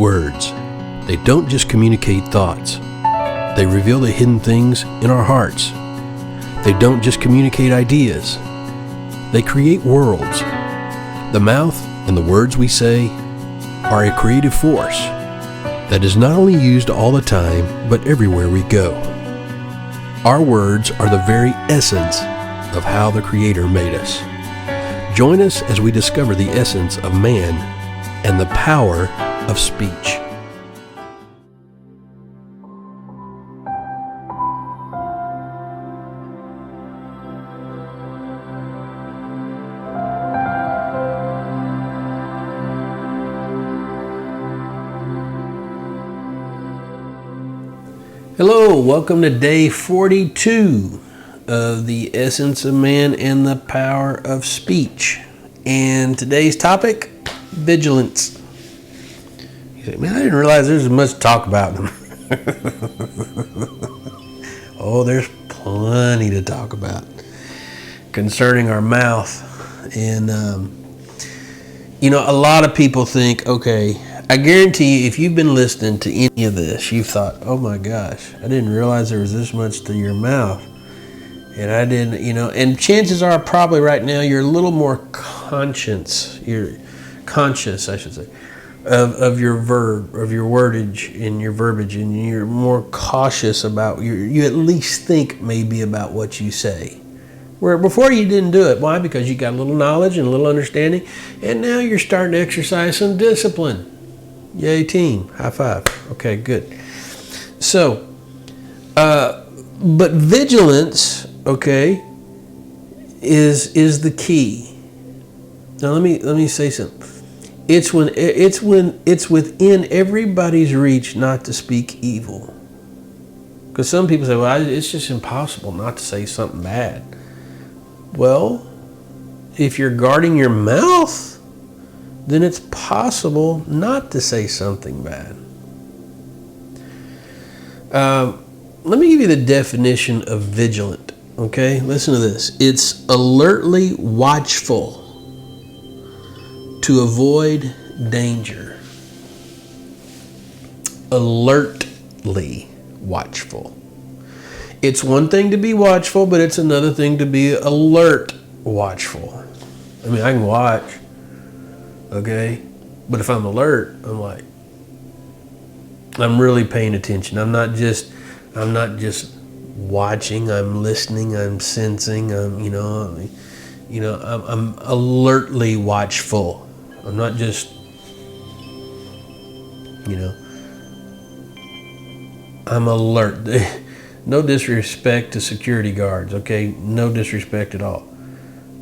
Words. They don't just communicate thoughts. They reveal the hidden things in our hearts. They don't just communicate ideas. They create worlds. The mouth and the words we say are a creative force that is not only used all the time, but everywhere we go. Our words are the very essence of how the Creator made us. Join us as we discover the essence of man and the power of speech. Hello, welcome to day 42 of the Essence of Man and the Power of Speech. And today's topic, vigilance. You say, man, I didn't realize there's much to talk about. Oh, there's plenty to talk about concerning our mouth. And, a lot of people think, okay, I guarantee you, if you've been listening to any of this, you've thought, oh my gosh, I didn't realize there was this much to your mouth. And I didn't, and chances are probably right now you're a little more conscious, I should say, of your wordage and your verbiage, and you're more cautious about, you at least think maybe about what you say. Where before you didn't do it. Why? Because you got a little knowledge and a little understanding, and now you're starting to exercise some discipline. Yay, team. High five. Okay, good. So, but vigilance, okay, is the key. Now let me say something. It's within everybody's reach not to speak evil. Because some people say, well, it's just impossible not to say something bad. Well, if you're guarding your mouth, then it's possible not to say something bad. Let me give you the definition of vigilant, okay? Listen to this. It's alertly watchful to avoid danger. Alertly watchful. It's one thing to be watchful, but it's another thing to be alert watchful. I mean, I can watch. Okay, but if I'm alert, I'm really paying attention. I'm not just watching. I'm listening. I'm sensing. I'm alertly watchful. I'm not just, I'm alert. No disrespect to security guards. Okay, no disrespect at all.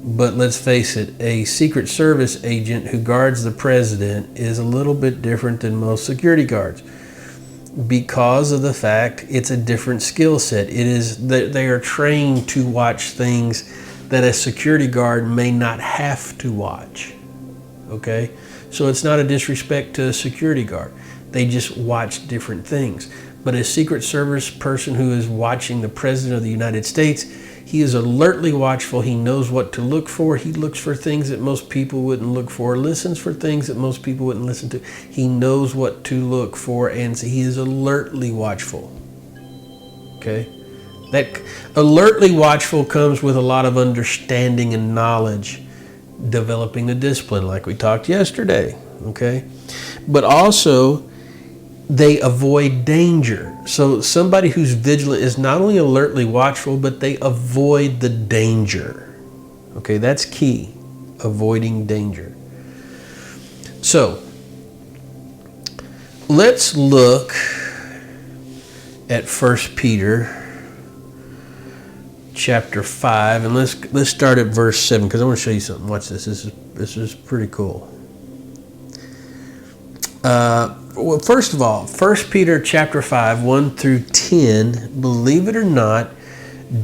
But let's face it, a Secret Service agent who guards the president is a little bit different than most security guards because of the fact it's a different skill set. It is that they are trained to watch things that a security guard may not have to watch. Okay? So it's not a disrespect to a security guard. They just watch different things. But a Secret Service person who is watching the President of the United States, he is alertly watchful. He knows what to look for. He looks for things that most people wouldn't look for, listens for things that most people wouldn't listen to. He knows what to look for, and he is alertly watchful. Okay? That alertly watchful comes with a lot of understanding and knowledge, developing the discipline like we talked yesterday. Okay? But also, they avoid danger. So somebody who's vigilant is not only alertly watchful, but they avoid the danger. Okay, that's key. Avoiding danger. So, let's look at 1 Peter chapter 5, and let's start at verse 7, because I want to show you something. Watch this. This is pretty cool. Well, first of all, 1 Peter chapter 5, 1 through 10, believe it or not,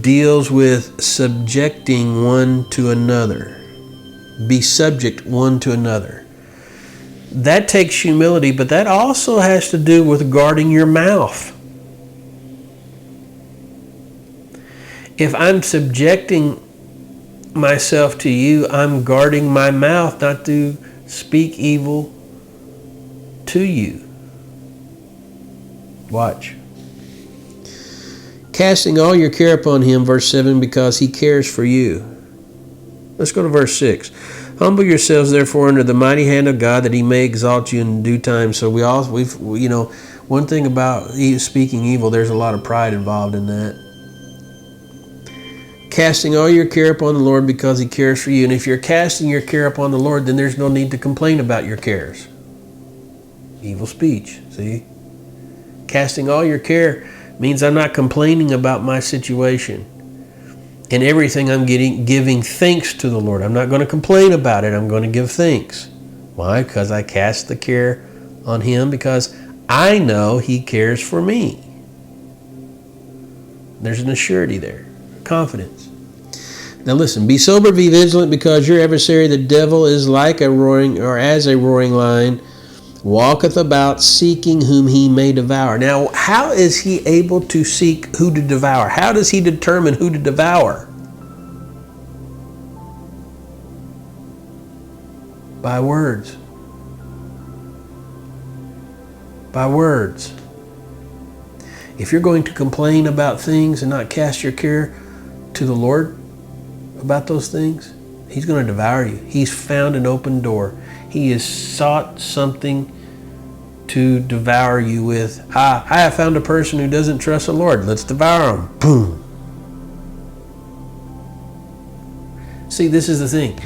deals with subjecting one to another. Be subject one to another. That takes humility, but that also has to do with guarding your mouth. If I'm subjecting myself to you, I'm guarding my mouth not to speak evil to you. Watch. Casting all your care upon him, verse 7, because he cares for you. Let's go to verse 6. Humble yourselves, therefore, under the mighty hand of God, that he may exalt you in due time. So one thing about speaking evil, there's a lot of pride involved in that. Casting all your care upon the Lord because he cares for you. And if you're casting your care upon the Lord, then there's no need to complain about your cares. Evil speech, see? Casting all your care means I'm not complaining about my situation. In everything I'm giving thanks to the Lord. I'm not going to complain about it. I'm going to give thanks. Why? Because I cast the care on him because I know he cares for me. There's an assurity there. Confidence. Now listen, be sober, be vigilant, because your adversary, the devil, is like a roaring, or as a roaring lion, walketh about seeking whom he may devour. Now, how is he able to seek who to devour? How does he determine who to devour? By words. By words. If you're going to complain about things and not cast your care to the Lord about those things, he's going to devour you. He's found an open door. He has sought something to devour you with. I have found a person who doesn't trust the Lord. Let's devour him. Boom. See, this is the thing.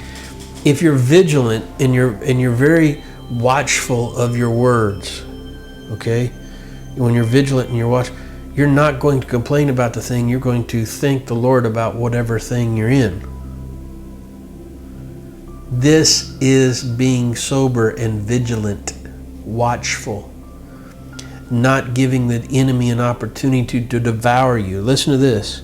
If you're vigilant and you're very watchful of your words, okay? When you're vigilant and you're not going to complain about the thing. You're going to thank the Lord about whatever thing you're in. This is being sober and vigilant, watchful, not giving the enemy an opportunity to devour you. Listen to this.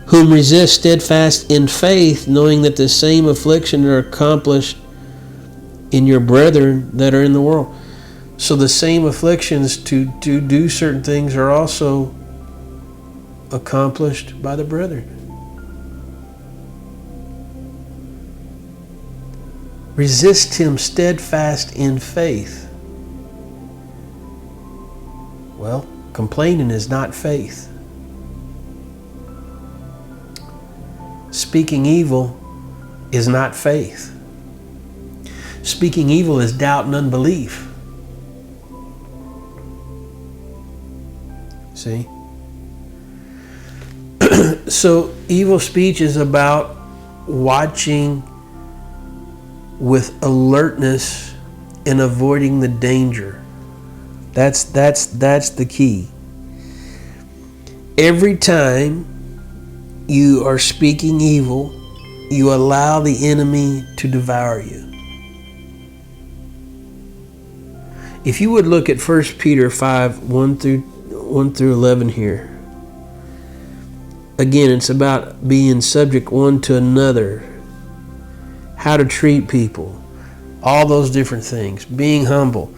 Whom resist steadfast in faith, knowing that the same affliction are accomplished in your brethren that are in the world. So the same afflictions to do certain things are also accomplished by the brethren. Resist him steadfast in faith. Well, complaining is not faith. Speaking evil is not faith. Speaking evil is doubt and unbelief. See? So evil speech is about watching with alertness and avoiding the danger. That's the key. Every time you are speaking evil, you allow the enemy to devour you. If you would look at 1 Peter 5, 1 through 11 here. Again, it's about being subject one to another. How to treat people. All those different things. Being humble.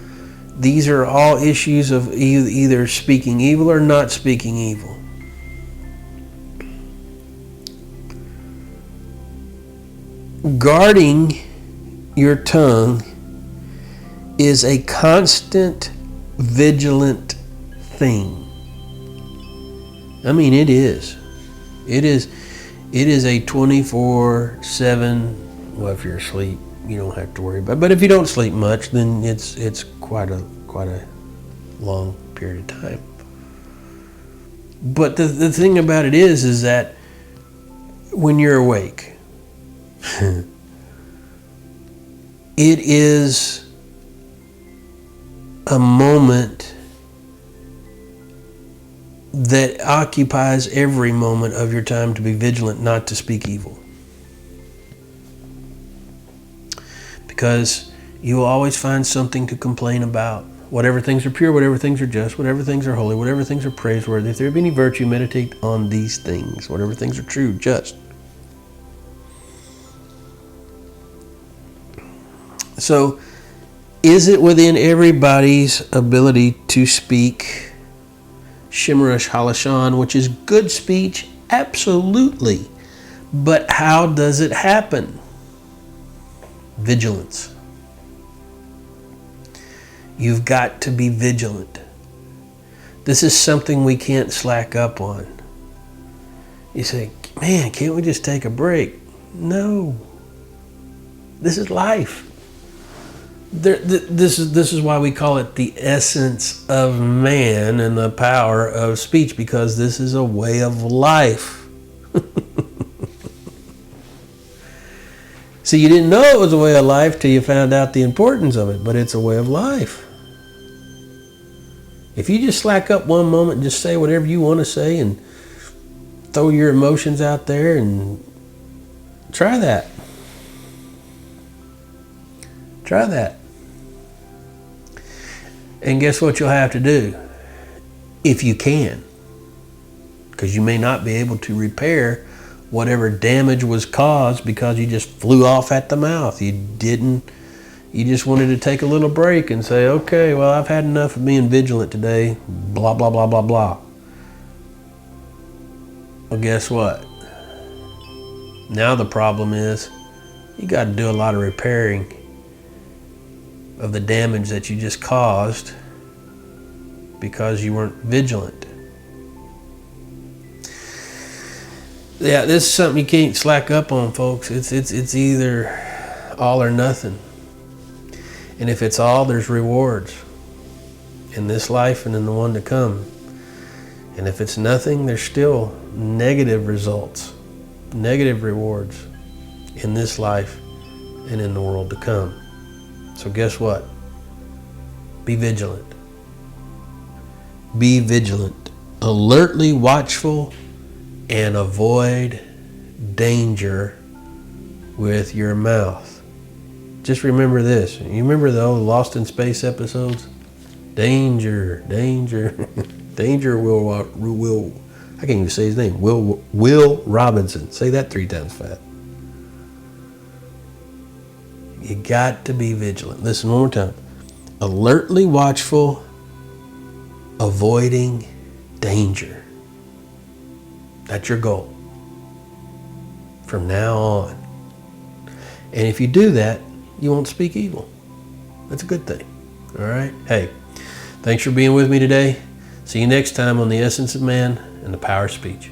These are all issues of either speaking evil or not speaking evil. Guarding your tongue is a constant, vigilant thing. I mean, it is. It is a 24/7. Well, if you're asleep, you don't have to worry about it. But if you don't sleep much, then it's quite a long period of time. But the thing about it is that when you're awake, it is a moment that occupies every moment of your time to be vigilant, not to speak evil. Because you will always find something to complain about. Whatever things are pure, whatever things are just, whatever things are holy, whatever things are praiseworthy, if there be any virtue, meditate on these things. Whatever things are true, just. So, is it within everybody's ability to speak Shimrush Halashon, which is good speech? Absolutely. But how does it happen? Vigilance. You've got to be vigilant. This is something we can't slack up on. You say, man, can't we just take a break? No. This is life. This is why we call it the essence of man and the power of speech, because this is a way of life. See, you didn't know it was a way of life till you found out the importance of it, but it's a way of life. If you just slack up one moment and just say whatever you want to say and throw your emotions out there, and try that. Try that. And guess what you'll have to do? If you can. Because you may not be able to repair whatever damage was caused because you just flew off at the mouth. You just wanted to take a little break and say, okay, well, I've had enough of being vigilant today. Blah, blah, blah, blah, blah. Well, guess what? Now the problem is you got to do a lot of repairing of the damage that you just caused because you weren't vigilant. Yeah, this is something you can't slack up on, folks. It's either all or nothing. And if it's all, there's rewards in this life and in the one to come. And if it's nothing, there's still negative results, negative rewards in this life and in the world to come. So guess what? Be vigilant. Be vigilant. Alertly watchful and avoid danger with your mouth. Just remember this. You remember the old Lost in Space episodes? Danger, danger, danger will, I can't even say his name, Will Robinson. Say that 3 times fast. You got to be vigilant. Listen one more time. Alertly watchful, avoiding danger. That's your goal from now on. And if you do that, you won't speak evil. That's a good thing. All right? Hey, thanks for being with me today. See you next time on The Essence of Man and the Power of Speech.